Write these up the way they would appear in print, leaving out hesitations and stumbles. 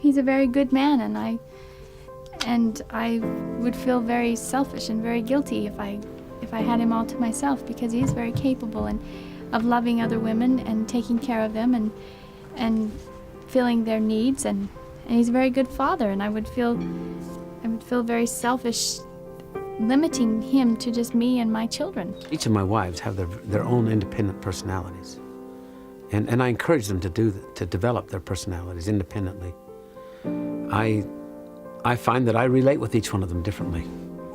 he's a very good man, and I would feel very selfish and very guilty if I had him all to myself, because he's very capable of loving other women and taking care of them and filling their needs, and he's a very good father, and I would feel very selfish limiting him to just me and my children. Each of my wives have their own independent personalities, and I encourage them to develop their personalities independently. I find that I relate with each one of them differently.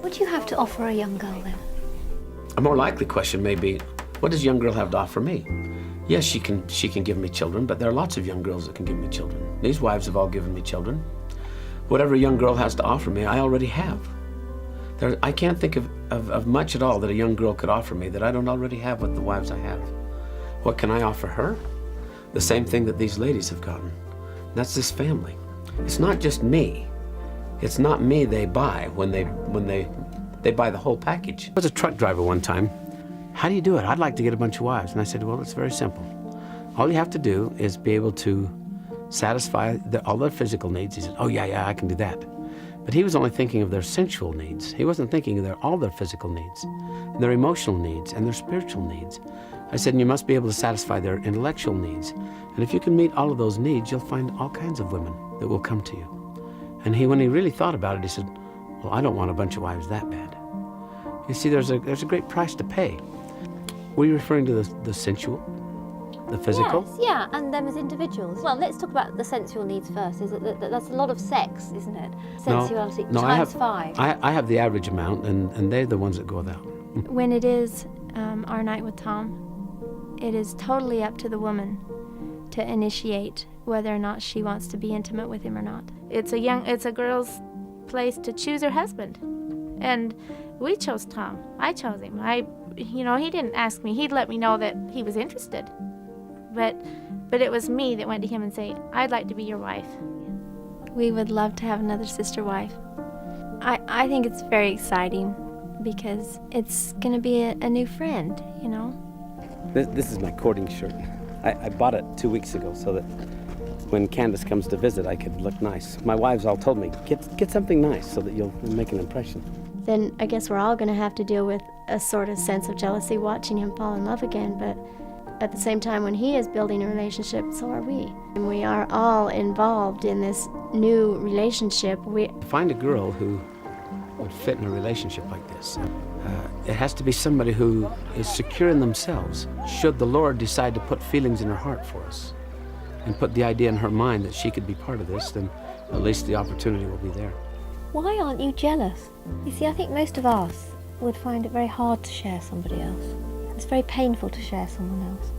What do you have to offer a young girl then? A more likely question may be, what does a young girl have to offer me? Yes, she can give me children, but there are lots of young girls that can give me children. These wives have all given me children. Whatever a young girl has to offer me, I already have. I can't think of much at all that a young girl could offer me that I don't already have with the wives I have. What can I offer her? The same thing that these ladies have gotten. That's this family. It's not just me. It's not me they buy when they buy the whole package. I was a truck driver one time. How do you do it? I'd like to get a bunch of wives. And I said, well, it's very simple. All you have to do is be able to satisfy all their physical needs. He said, oh yeah, I can do that. But he was only thinking of their sensual needs. He wasn't thinking of all their physical needs, and their emotional needs, and their spiritual needs. I said, and you must be able to satisfy their intellectual needs. And if you can meet all of those needs, you'll find all kinds of women that will come to you. And when he really thought about it, he said, well, I don't want a bunch of wives that bad. You see, there's a great price to pay. Were you referring to the sensual, the physical? Yes, yeah, and them as individuals. Well, let's talk about the sensual needs first. That's a lot of sex, isn't it? Sensuality times 5. I have the average amount, and they're the ones that go without. When it is our night with Tom, it is totally up to the woman to initiate whether or not she wants to be intimate with him or not. It's a girl's place to choose her husband, and we chose Tom. I chose him. He didn't ask me. He'd let me know that he was interested, but it was me that went to him and say, I'd like to be your wife. We would love to have another sister wife. I think it's very exciting because it's going to be a new friend, you know. This is my courting shirt. I bought it 2 weeks ago so that when Candace comes to visit, I could look nice. My wives all told me, get something nice so that you'll make an impression. Then I guess we're all going to have to deal with a sort of sense of jealousy watching him fall in love again, but at the same time, when he is building a relationship, so are we. And we are all involved in this new relationship. Find a girl who would fit in a relationship like this. It has to be somebody who is secure in themselves. Should the Lord decide to put feelings in her heart for us and put the idea in her mind that she could be part of this, then at least the opportunity will be there. Why aren't you jealous? You see, I think most of us would find it very hard to share somebody else. It's very painful to share someone else.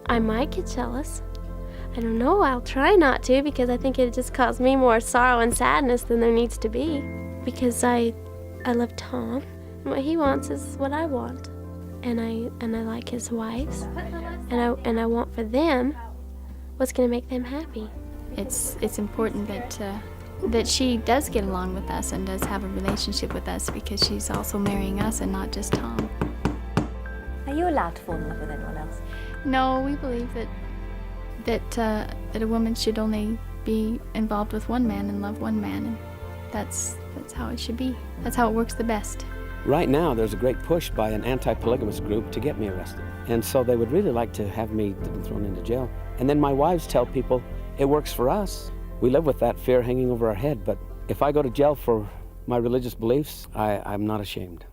I might get jealous. I don't know, I'll try not to, because I think it just caused me more sorrow and sadness than there needs to be. Because I love Tom, and what he wants is what I want. And I like his wives, and I want for them what's going to make them happy. It's important that she does get along with us and does have a relationship with us, because she's also marrying us and not just Tom. Are you allowed to fall in love with anyone else? No, we believe that a woman should only be involved with one man and love one man, and that's how it should be. That's how it works the best. Right now, there's a great push by an anti-polygamist group to get me arrested. And so they would really like to have me thrown into jail. And then my wives tell people, it works for us. We live with that fear hanging over our head, but if I go to jail for my religious beliefs, I'm not ashamed.